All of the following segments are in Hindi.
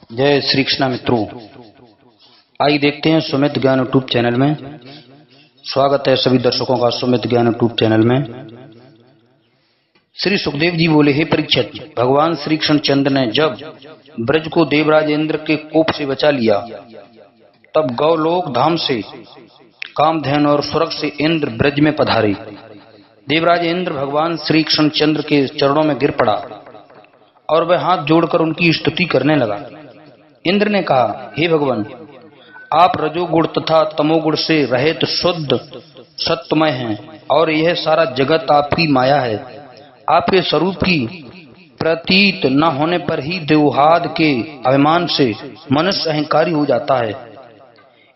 जय श्री कृष्ण मित्रों, आइए देखते हैं सुमित ज्ञान यूट्यूब चैनल में। स्वागत है सभी दर्शकों का सुमित ज्ञान यूट्यूब चैनल में। श्री सुखदेव जी बोले, हे परीक्षित, भगवान श्री कृष्णचंद्र ने जब ब्रज को देवराज इंद्र के कोप से बचा लिया, तब गौलोक धाम से कामधेनु और स्वर्ग से इंद्र ब्रज में पधारे। देवराज इंद्र भगवान श्री कृष्णचंद्र के चरणों में गिर पड़ा और वह हाथ जोड़कर उनकी स्तुति करने लगा। इंद्र ने कहा, हे भगवान, आप रजोगुण तथा तमोगुण से रहित शुद्ध सत्वमय हैं और यह सारा जगत आपकी माया है। आपके स्वरूप की प्रतीत न होने पर ही देवहाद के अभिमान से मनुष्य अहंकारी हो जाता है।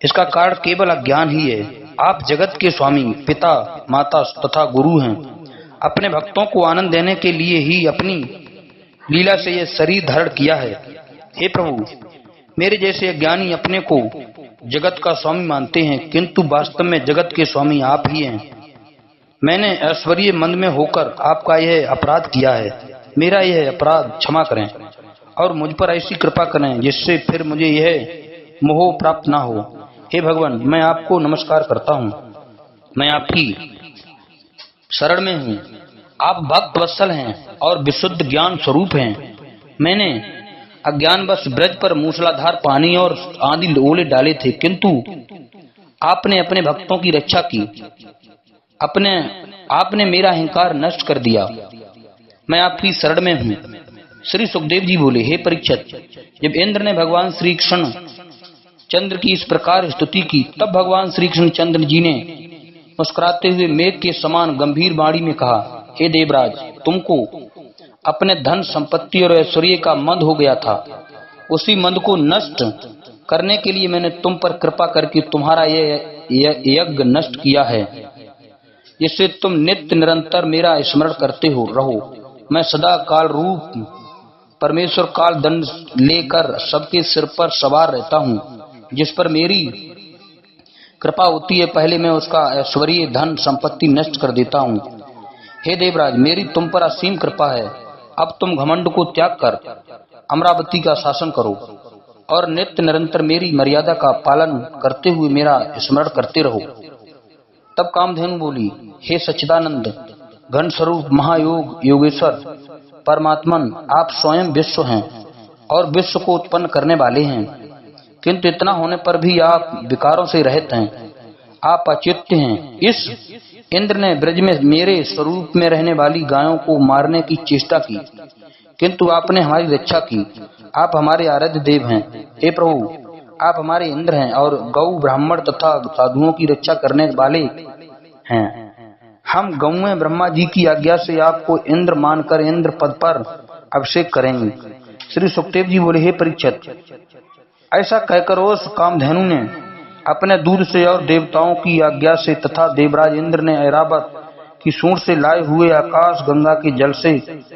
इसका कारण केवल अज्ञान ही है। आप जगत के स्वामी, पिता, माता तथा गुरु हैं। अपने भक्तों को आनंद देने के लिए ही अपनी लीला से यह शरीर धारण किया है। हे प्रभु, मेरे जैसे अज्ञानी अपने को जगत का स्वामी मानते हैं, किंतु वास्तव में जगत के स्वामी आप ही हैं। मैंने ऐश्वर्य मंद में होकर आपका यह अपराध किया है। मेरा यह अपराध क्षमा करें और मुझ पर ऐसी कृपा करें जिससे फिर मुझे यह मोह प्राप्त न हो। हे भगवान, मैं आपको नमस्कार करता हूँ। मैं आपकी शरण में हूँ। आप भक्त वत्सल हैं और विशुद्ध ज्ञान स्वरूप हैं। मैंने अज्ञानवश ब्रज पर मूसलाधार पानी और आंधी ओले डाले थे, किंतु आपने अपने भक्तों की रक्षा की। आपने मेरा अहंकार नष्ट कर दिया। मैं आपकी शरण में हूँ। श्री सुखदेव जी बोले, हे परीक्षित, जब इंद्र ने भगवान श्री कृष्ण चंद्र की इस प्रकार स्तुति की, तब भगवान श्री कृष्ण चंद्र जी ने मुस्कुराते हुए मेघ के समान गंभीर वाणी में कहा, हे देवराज, तुमको अपने धन संपत्ति और ऐश्वर्य का मंद हो गया था। उसी मंद को नष्ट करने के लिए मैंने तुम पर कृपा करके तुम्हारा यह यज्ञ नष्ट किया है, जिससे तुम नित्य निरंतर मेरा स्मरण करते हो रहो। मैं सदा काल रूप परमेश्वर काल दंड लेकर सबके सिर पर सवार रहता हूँ। जिस पर मेरी कृपा होती है, पहले मैं उसका ऐश्वर्य धन संपत्ति नष्ट कर देता हूँ। हे देवराज, मेरी तुम पर असीम कृपा है। अब तुम घमंड को त्याग कर अमरावती का शासन करो और नित्य निरंतर मेरी मर्यादा का पालन करते हुए मेरा स्मरण करते रहो। तब कामधेनु बोली, हे सच्चिदानंद घन स्वरूप महायोग योगेश्वर परमात्मन, आप स्वयं विश्व हैं और विश्व को उत्पन्न करने वाले हैं, किंतु इतना होने पर भी आप विकारों से रहित हैं। आप अच्युत हैं। इस इंद्र ने ब्रज में मेरे स्वरूप में रहने वाली गायों को मारने की चेष्टा की, किंतु आपने हमारी रक्षा की। आप हमारे आराध्य देव हैं। हे प्रभु, आप हमारे इंद्र हैं और गौ ब्राह्मण तथा साधुओं की रक्षा करने वाले हैं। हम गौएं ब्रह्मा जी की आज्ञा से आपको इंद्र मानकर इंद्र पद पर अभिषेक करेंगे। श्री सुखदेव जी बोले, हे परीक्षित, ऐसा कहकर उस कामधेनु ने अपने दूध से और देवताओं की आज्ञा से तथा देवराज इंद्र ने ऐरावत की सूंड से लाए हुए आकाश गंगा के जल से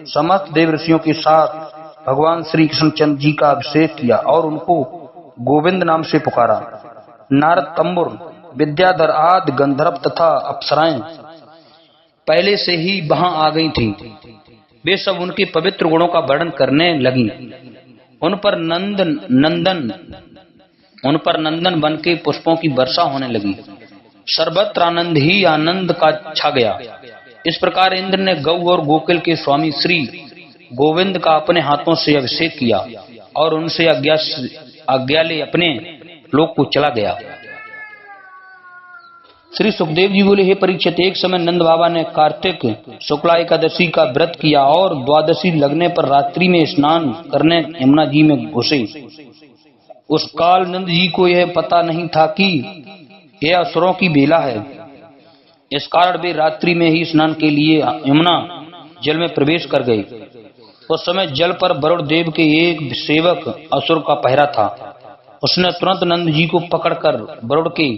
समस्त देव ऋषियों के साथ भगवान श्री कृष्णचंद्र जी का अभिषेक किया और उनको गोविंद नाम से पुकारा। नारद, तंबुर, विद्याधर आदि गंधर्व तथा अप्सराएं पहले से ही वहां आ गई थी। वे सब उनके पवित्र गुणों का वर्णन करने लगी। उन पर नंदन बन के पुष्पों की वर्षा होने लगी। सर्वत्र आनंद ही आनंद का छा गया। इस प्रकार इंद्र ने गौ और गोकुल के स्वामी श्री गोविंद का अपने हाथों से अभिषेक किया और उनसे आज्ञा ले अपने लोक को चला गया। श्री सुखदेव जी बोले, हे परीक्षित, एक समय नंद बाबा ने कार्तिक शुक्ला एकादशी का व्रत किया और द्वादशी लगने पर रात्रि में स्नान करने यमुना जी में घुसे। उस काल नंद जी को यह पता नहीं था कि यह असुरों की बेला है। इस कारण वे रात्रि में ही स्नान के लिए यमुना जल में प्रवेश कर गए। उस समय जल पर वरुण देव के एक सेवक असुर का पहरा था। उसने तुरंत नंद जी को पकड़कर वरुण के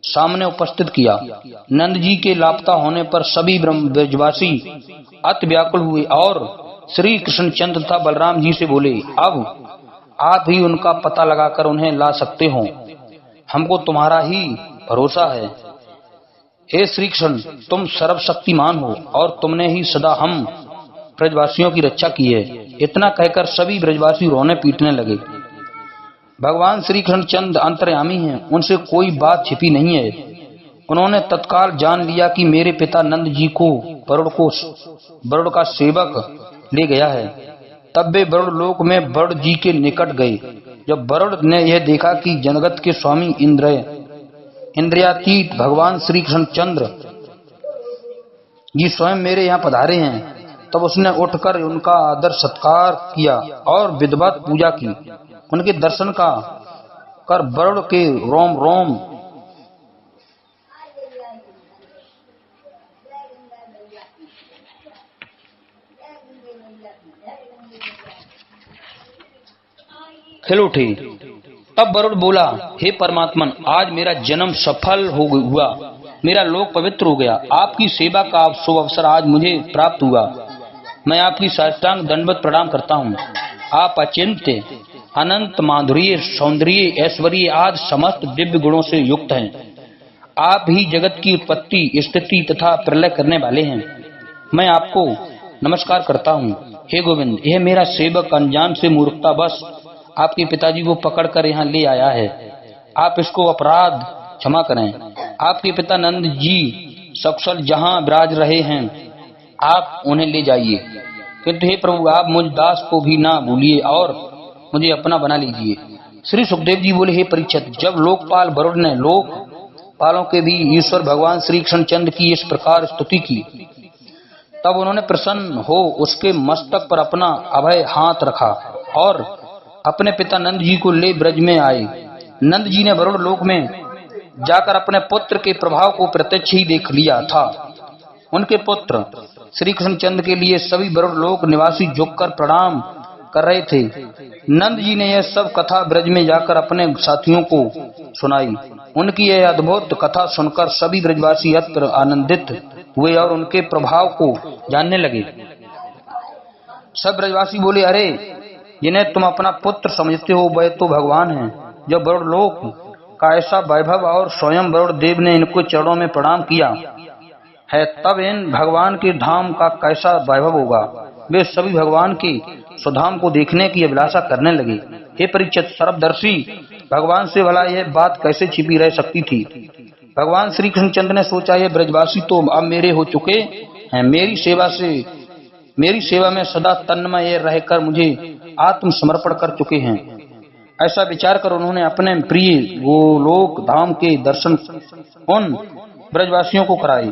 सामने उपस्थित किया। नंद जी के लापता होने पर सभी ब्रजवासी अति व्याकुल हुए और श्री कृष्णचंद्र तथा बलराम जी से बोले, अब आप ही उनका पता लगाकर उन्हें ला सकते हो। हमको तुम्हारा ही भरोसा है। हे श्री कृष्ण, तुम सर्वशक्तिमान हो और तुमने ही सदा हम ब्रजवासियों की रक्षा की है। इतना कहकर सभी ब्रजवासी रोने पीटने लगे। भगवान श्री कृष्णचंद अंतर्यामी हैं, उनसे कोई बात छिपी नहीं है। उन्होंने तत्काल जान लिया कि मेरे पिता नंद जी को बरुड़ का सेवक ले गया है। तब वे बरुड़ लोक में बरुड़ जी के निकट गए। जब बरुड़ ने यह देखा कि जगत के स्वामी इंद्रियातीत भगवान श्री कृष्णचंद्र जी स्वयं मेरे यहाँ पधारे हैं, तब उसने उठकर उनका आदर सत्कार किया और विधिवत पूजा की। उनके दर्शन का कर बरुड़ के रोम रोम खिल उठे। तब बरुड़ बोला, हे परमात्मन, आज मेरा जन्म सफल हुआ, मेरा लोक पवित्र हो गया। आपकी सेवा का शुभ अवसर आज मुझे प्राप्त हुआ। मैं आपकी साष्टांग दंडवत प्रणाम करता हूँ। आप अचिंत्य अनंत माधुर्य सौंदर्य ऐश्वर्य आदि समस्त दिव्य गुणों से युक्त हैं। आप ही जगत की उत्पत्ति स्थिति तथा प्रलय करने वाले हैं। मैं आपको नमस्कार करता हूँ। हे गोविंद, यह मेरा सेवक अनजान से मूर्खता बस आपके पिताजी को पकड़कर यहाँ ले आया है। आप इसको अपराध क्षमा करें। आपके पिता नंद जी सकुशल जहाँ विराज रहे हैं, आप उन्हें ले जाइए। किंतु हे प्रभु, आप मुझ दास को भी ना भूलिए और मुझे अपना बना लीजिए। श्री सुखदेव जी बोले, हे परीक्षित, जब लोकपाल बरुड़ ने लोकपालों के भी ईश्वर भगवान श्री कृष्णचंद्र की इस प्रकार स्तुति की, तब उन्होंने प्रसन्न हो उसके मस्तक पर अपना अभय हाथ रखा और अपने पिता नंद जी को ले ब्रज में आए। नंद जी ने बरुड़ लोक में जाकर अपने पुत्र के प्रभाव को प्रत्यक्ष ही देख लिया था। उनके पुत्र श्री कृष्णचंद्र के लिए सभी बरुड़ लोक निवासी झुककर प्रणाम कर रहे थे। नंद जी ने यह सब कथा ब्रज में जाकर अपने साथियों को सुनाई। उनकी यह अद्भुत कथा सुनकर सभी ब्रजवासी अत्यंत आनंदित हुए और उनके प्रभाव को जानने लगे। सब ब्रजवासी बोले, अरे, जिन्हें तुम अपना पुत्र समझते हो वह तो भगवान हैं। जब बरुड़ लोक का ऐसा वैभव और स्वयं बरुड़ देव ने इनको चरणों में प्रणाम किया है, तब इन भगवान के धाम का कैसा वैभव होगा। वे सभी भगवान के स्वधाम को देखने की अभिलाषा करने लगे। हे परीक्षित, सर्वदर्शी भगवान से भला यह बात कैसे छिपी रह सकती थी। भगवान श्री कृष्णचंद्र ने सोचा, ये ब्रजवासी तो अब मेरे हो चुके हैं, मेरी सेवा में सदा तन्मय रहकर मुझे आत्म समर्पण कर चुके हैं। ऐसा विचार कर उन्होंने अपने प्रिय गोलोक धाम के दर्शन उन ब्रजवासियों को कराए।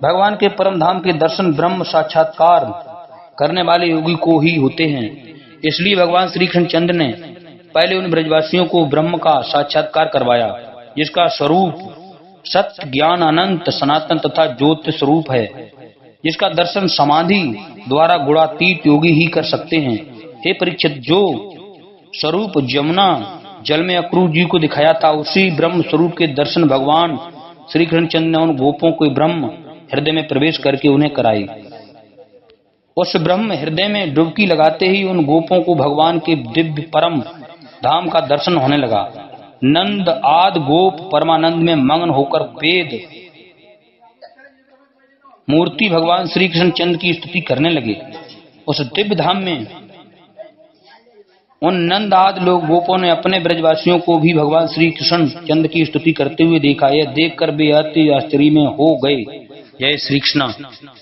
भगवान के परम धाम के दर्शन ब्रह्म साक्षात्कार करने वाले योगी को ही होते हैं। इसलिए भगवान श्री कृष्णचंद्र ने पहले उन ब्रजवासियों को ब्रह्म का साक्षात्कार करवाया, जिसका स्वरूप सत्य ज्ञान अनंत सनातन तथा ज्योति स्वरूप है, जिसका दर्शन समाधि द्वारा गुणातीत योगी ही कर सकते हैं। हे परीक्षित, जो स्वरूप जमुना जल में अक्रूर जी को दिखाया था, उसी ब्रह्म स्वरूप के दर्शन भगवान श्री कृष्णचंद्र ने उन गोपों को ब्रह्म हृदय में प्रवेश करके उन्हें कराई। उस ब्रह्म हृदय में डुबकी लगाते ही उन गोपों को भगवान के दिव्य परम धाम का दर्शन होने लगा। नंद आदि गोप परमानंद में मग्न होकर वेद मूर्ति भगवान श्री कृष्णचंद्र की स्तुति करने लगे। उस दिव्य धाम में उन नंद आदि लोग गोपों ने अपने ब्रजवासियों को भी भगवान श्री कृष्णचंद्र की स्तुति करते हुए देखा। यह देखकर वे अति आश्चर्य में हो गए। जय श्री कृष्ण।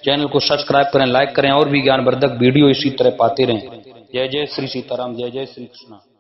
चैनल को सब्सक्राइब करें, लाइक करें और भी ज्ञानवर्धक वीडियो इसी तरह पाते रहें। जय जय श्री सीताराम, जय जय श्री कृष्ण।